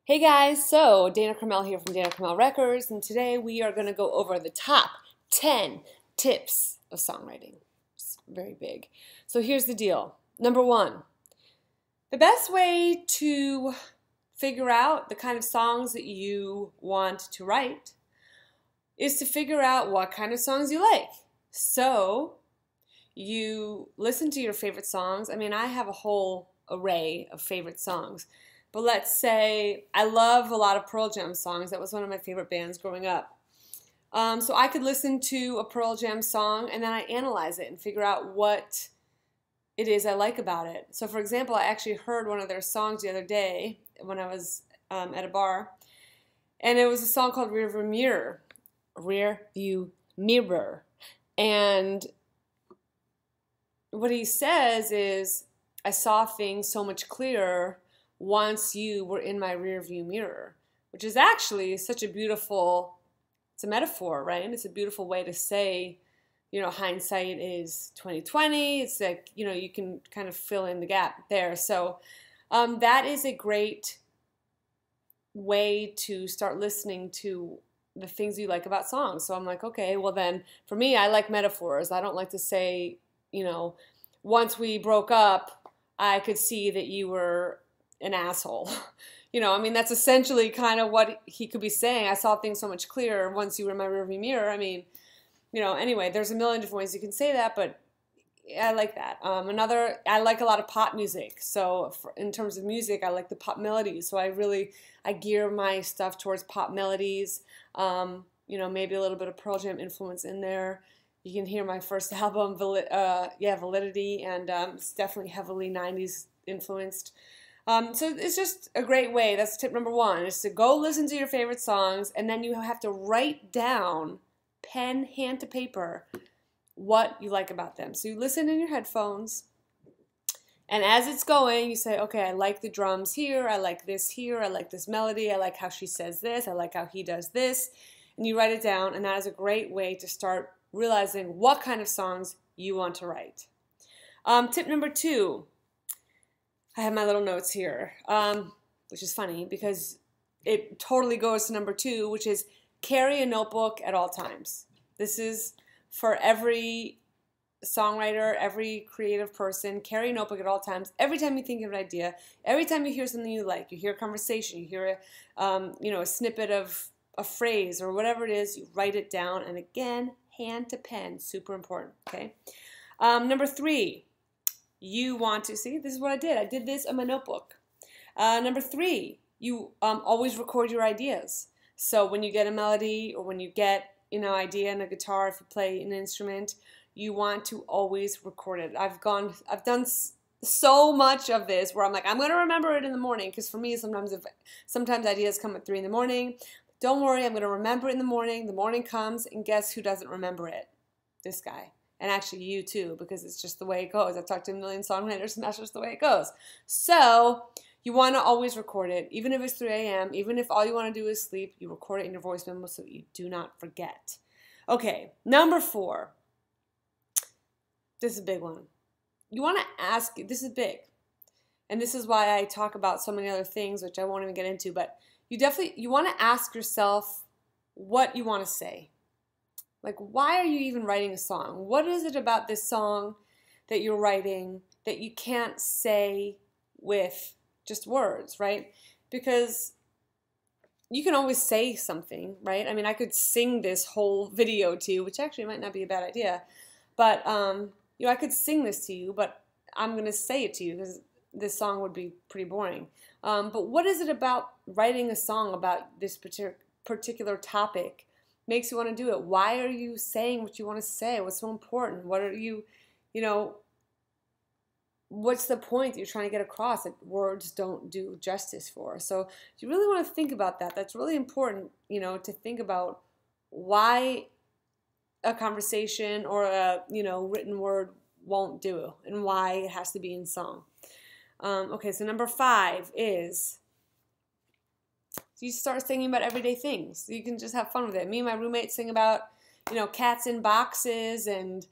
Hey guys, so Dana Carmel here from Dana Carmel Records, and today we are going to go over the top 10 tips of songwriting. It's very big. So here's the deal. Number one, the best way to figure out the kind of songs that you want to write is to figure out what kind of songs you like. So you listen to your favorite songs. I mean, I have a whole array of favorite songs. But let's say I love a lot of Pearl Jam songs. That was one of my favorite bands growing up. So I could listen to a Pearl Jam song and then I analyze it and figure out what it is I like about it. So for example, I actually heard one of their songs the other day when I was at a bar. And it was a song called Rear View Mirror. Rear View Mirror. And what he says is, I saw things so much clearer once you were in my rear view mirror, which is actually such a beautiful, it's a metaphor, right? It's a beautiful way to say, hindsight is 20/20. It's like, you can kind of fill in the gap there. So that is a great way to start listening to the things you like about songs. So I'm like, okay, well then for me, I like metaphors. I don't like to say, once we broke up, I could see that you were an asshole. I mean, that's essentially kind of what he could be saying. I saw things so much clearer once you were in my rearview mirror. I mean, anyway, there's a million different ways you can say that, but I like that. I like a lot of pop music. So in terms of music, I like the pop melodies. So I gear my stuff towards pop melodies. Maybe a little bit of Pearl Jam influence in there. You can hear my first album, Validity, and it's definitely heavily 90s influenced. So it's just a great way. That's tip number one, is to go listen to your favorite songs, and then you have to write down, pen, hand to paper, what you like about them. So you listen in your headphones, and as it's going, you say, okay, I like the drums here, I like this here, I like this melody, I like how she says this, I like how he does this, and you write it down, and that is a great way to start realizing what kind of songs you want to write. Tip number two, I have my little notes here, which is funny because it totally goes to number two, which is carry a notebook at all times. This is for every songwriter, every creative person. Carry a notebook at all times. Every time you think of an idea, every time you hear something you like, you hear a conversation, you hear a snippet of a phrase or whatever it is, you write it down. And again, hand to pen, super important. Okay. Number three. You want to see, this is what I did. I did this in my notebook. Number three, you always record your ideas. So when you get a melody or when you get idea in a guitar, if you play an instrument, you want to always record it. I've done so much of this where I'm like, I'm going to remember it in the morning, because for me sometimes ideas come at 3 in the morning. Don't worry, I'm going to remember it in the morning. The morning comes, and guess who doesn't remember it? This guy. And actually you too, because it's just the way it goes. I've talked to a million songwriters, and that's just the way it goes. So you want to always record it, even if it's 3 a.m., even if all you want to do is sleep, you record it in your voice memo so you do not forget. Okay, number four. This is a big one. You want to ask, this is big, and this is why I talk about so many other things, which I won't even get into, but you want to ask yourself what you want to say. Like, why are you even writing a song? What is it about this song that you're writing that you can't say with just words, right? Because you can always say something, right? I mean, I could sing this whole video to you, which actually might not be a bad idea. But, I could sing this to you, but I'm going to say it to you because this song would be pretty boring. But what is it about writing a song about this particular topic makes you want to do it? Why are you saying what you want to say? What's so important? What are you, what's the point that you're trying to get across that words don't do justice for? So you really want to think about that. That's really important, to think about why a conversation or a, written word won't do and why it has to be in song. Okay, so number five is you start singing about everyday things. You can just have fun with it. Me and my roommate sing about, cats in boxes and,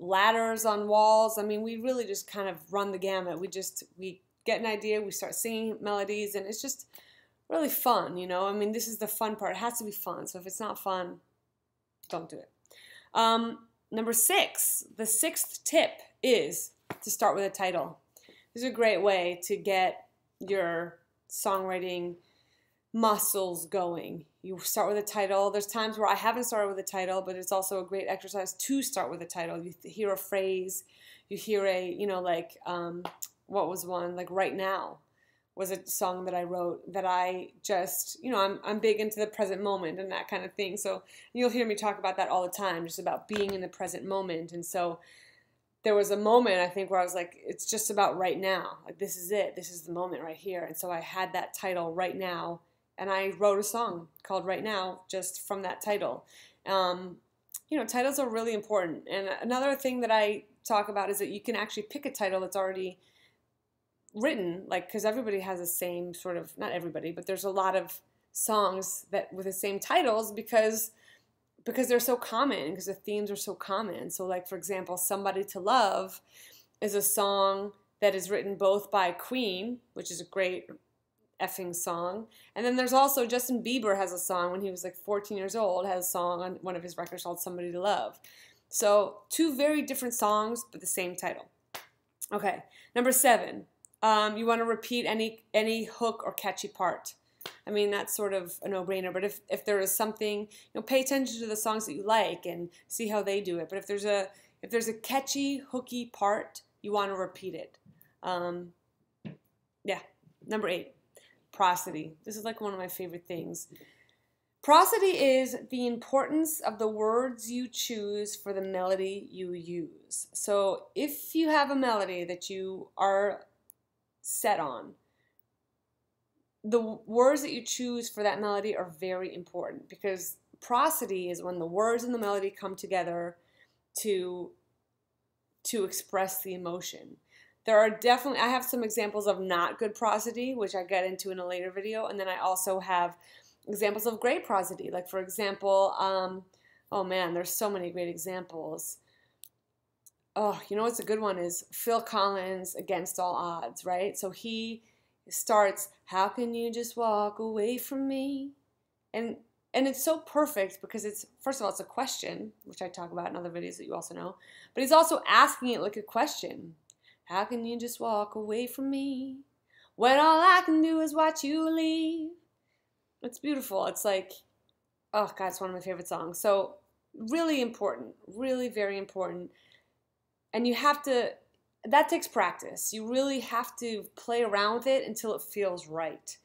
ladders on walls. I mean, we really just kind of run the gamut. We get an idea, we start singing melodies, and it's just really fun, you know? I mean, this is the fun part. It has to be fun. So if it's not fun, don't do it. Number 6, the 6th tip is to start with a title. This is a great way to get your songwriting muscles going. You start with a title. There's times where I haven't started with a title, but it's also a great exercise to start with a title. You hear a phrase, you hear a, you know, like, what was one? Like Right Now was a song that I wrote that I just, you know, I'm big into the present moment and that kind of thing. So you'll hear me talk about that all the time, just about being in the present moment. And so there was a moment, I think, where I was like, it's just about right now. Like, this is it. This is the moment right here. And so I had that title, Right Now, and I wrote a song called Right Now just from that title. You know, titles are really important. And another thing that I talk about is that you can actually pick a title that's already written, like, because everybody has the same sort of, not everybody, but there's a lot of songs that with the same titles because they're so common, because the themes are so common. So like, for example, Somebody to Love is a song that is written both by Queen, which is a great effing song, and then there's also Justin Bieber has a song when he was like 14 years old, has a song on one of his records called Somebody to Love. So 2 very different songs, but the same title. Okay, number 7. You want to repeat any hook or catchy part. I mean, that's sort of a no-brainer, but if there is something, you know, pay attention to the songs that you like and see how they do it. But if there's a catchy, hooky part, you want to repeat it. Yeah. Number 8, prosody. This is like one of my favorite things. Prosody is the importance of the words you choose for the melody you use. So if you have a melody that you are set on, the words that you choose for that melody are very important, because prosody is when the words and the melody come together to express the emotion. There are definitely, I have some examples of not good prosody, which I get into in a later video, and then I also have examples of great prosody. Like, for example, oh man, there's so many great examples. Oh, you know what's a good one is Phil Collins, Against All Odds, right? So he starts, how can you just walk away from me? And it's so perfect because it's, first of all, it's a question, which I talk about in other videos that you also know, but he's also asking it like a question. How can you just walk away from me when all I can do is watch you leave? It's beautiful. It's like, oh God, it's one of my favorite songs. So really important, really very important. And you have to, that takes practice. You really have to play around with it until it feels right.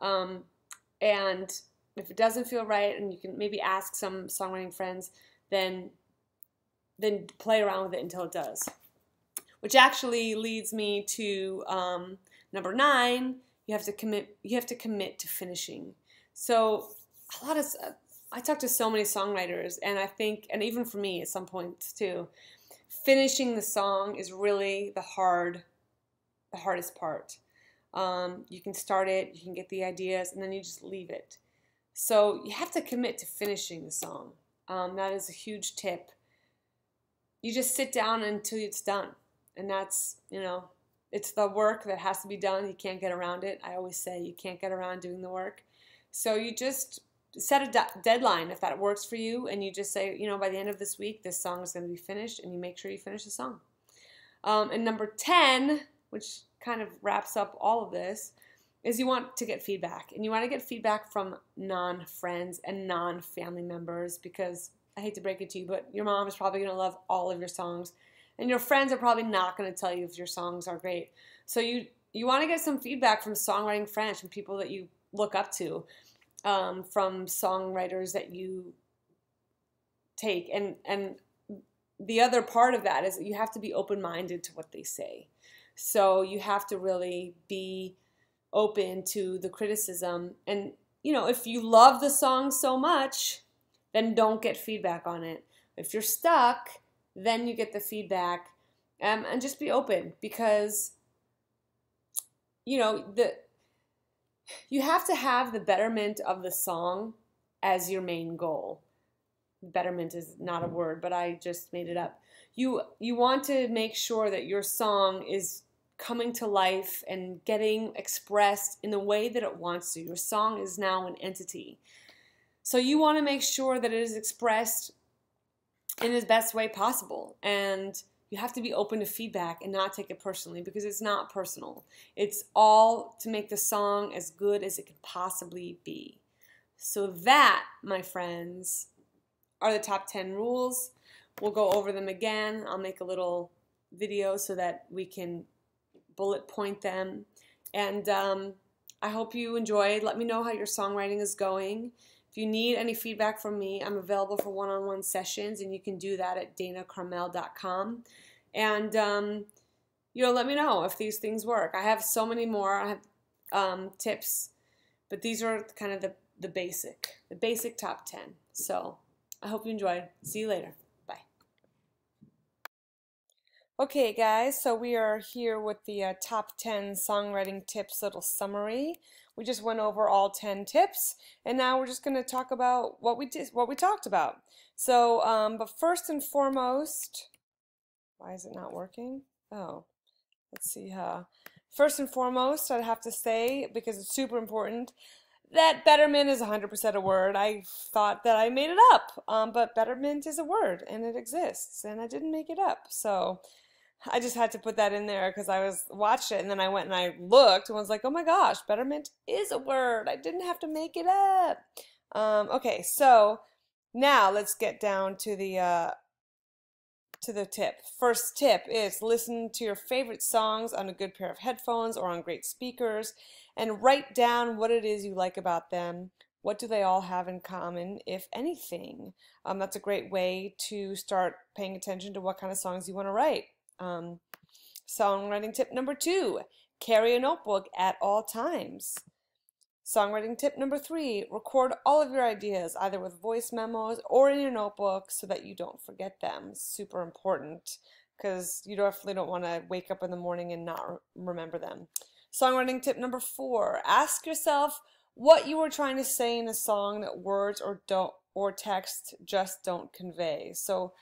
And if it doesn't feel right, and you can maybe ask some songwriting friends, then play around with it until it does. Which actually leads me to number 9. You have to commit to finishing. So I talk to so many songwriters, and I think, and even for me at some points too, finishing the song is really the hardest part. You can start it, you can get the ideas, and then you just leave it. So you have to commit to finishing the song. That is a huge tip. You just sit down until it's done. And that's, you know, it's the work that has to be done. You can't get around it. I always say you can't get around doing the work. So you just set a deadline if that works for you, and you just say, you know, by the end of this week, this song is going to be finished, and you make sure you finish the song. And number 10, which kind of wraps up all of this, is you want to get feedback. And you want to get feedback from non-friends and non-family members, because I hate to break it to you, but your mom is probably going to love all of your songs. And your friends are probably not going to tell you if your songs are great. So you want to get some feedback from songwriting friends, from people that you look up to, from songwriters that you take. And the other part of that is that you have to be open-minded to what they say. So you have to really be open to the criticism. And, you know, if you love the song so much, then don't get feedback on it. If you're stuck, then you get the feedback, and just be open, because, you know, you have to have the betterment of the song as your main goal. Betterment is not a word, but I just made it up. You want to make sure that your song is coming to life and getting expressed in the way that it wants to. Your song is now an entity. So you want to make sure that it is expressed in the best way possible. And you have to be open to feedback and not take it personally, because it's not personal. It's all to make the song as good as it could possibly be. So that, my friends, are the top 10 rules. We'll go over them again. I'll make a little video so that we can bullet point them. And I hope you enjoyed. Let me know how your songwriting is going. If you need any feedback from me, I'm available for one-on-one sessions, and you can do that at danacarmel.com. And let me know if these things work. I have so many more. I have tips, but these are kind of the basic top 10. So I hope you enjoyed. See you later. Bye. Okay, guys, so we are here with the top 10 songwriting tips little summary. We just went over all 10 tips, and now we're just going to talk about what we talked about. So, but first and foremost, why is it not working? Oh, let's see. First and foremost, I'd have to say, because it's super important, that betterment is 100% a word. I thought that I made it up, but betterment is a word, and it exists, and I didn't make it up. So I just had to put that in there because I watched it, and then I went and I looked and was like, oh my gosh, betterment is a word. I didn't have to make it up. Okay, so now let's get down to the tip. First tip is listen to your favorite songs on a good pair of headphones or on great speakers, and write down what it is you like about them. What do they all have in common, if anything? That's a great way to start paying attention to what kind of songs you want to write. Songwriting tip number 2, carry a notebook at all times. Songwriting tip number 3, record all of your ideas either with voice memos or in your notebook so that you don't forget them. Super important, because you definitely don't want to wake up in the morning and not remember them. Songwriting tip number 4, ask yourself what you were trying to say in a song that words or text just don't convey. So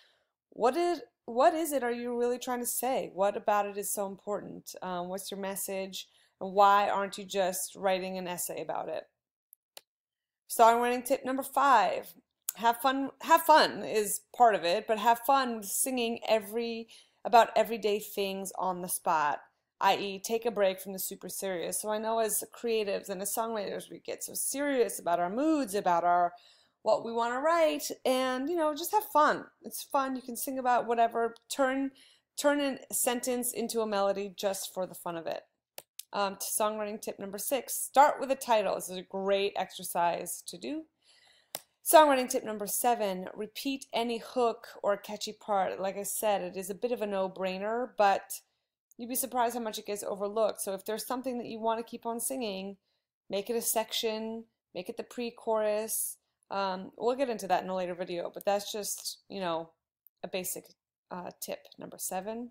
what is it are you really trying to say? What about it is so important? What's your message? And why aren't you just writing an essay about it? Songwriting tip number 5, have fun. Have fun is part of it, but have fun with singing about everyday things on the spot, i.e. take a break from the super serious. So I know as creatives and as songwriters, we get so serious about our moods, about what we want to write, and just have fun. It's fun. You can sing about whatever. Turn a sentence into a melody just for the fun of it. Songwriting tip number 6, start with a title. This is a great exercise to do. Songwriting tip number 7, repeat any hook or catchy part. Like I said, it is a bit of a no-brainer, but you'd be surprised how much it gets overlooked. So if there's something that you want to keep on singing, make it a section, make it the pre-chorus. We'll get into that in a later video, but that's just, a basic tip number 7.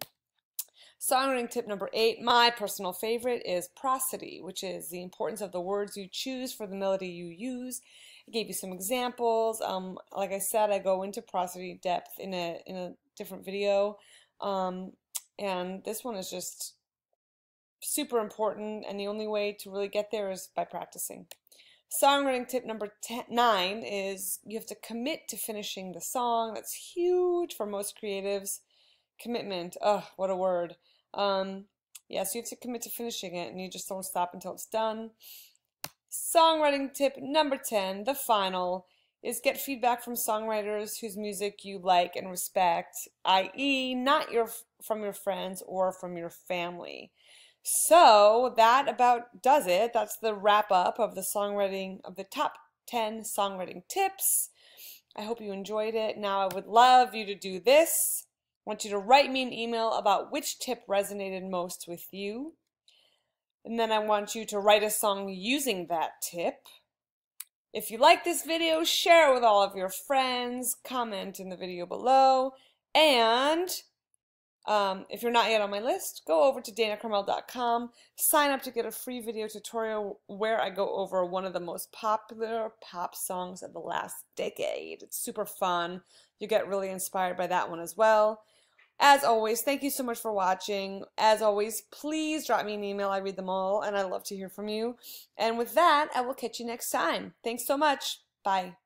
Songwriting tip number 8, my personal favorite, is prosody, which is the importance of the words you choose for the melody you use. I gave you some examples. Like I said, I go into prosody depth in a different video, and this one is just super important, and the only way to really get there is by practicing. Songwriting tip number 9 is you have to commit to finishing the song. That's huge for most creatives. Commitment, what a word. Yeah, so you have to commit to finishing it, and you just don't stop until it's done. Songwriting tip number 10, the final, is get feedback from songwriters whose music you like and respect, i.e. not from your friends or from your family. So that about does it. That's the wrap up of the top 10 songwriting tips. I hope you enjoyed it. Now I would love you to do this. I want you to write me an email about which tip resonated most with you. And then I want you to write a song using that tip. If you like this video, share it with all of your friends, comment in the video below, and if you're not yet on my list, go over to danacarmel.com, sign up to get a free video tutorial where I go over one of the most popular pop songs of the last decade. It's super fun. You get really inspired by that one as well. As always, thank you so much for watching. As always, please drop me an email. I read them all, and I love to hear from you. And with that, I will catch you next time. Thanks so much. Bye.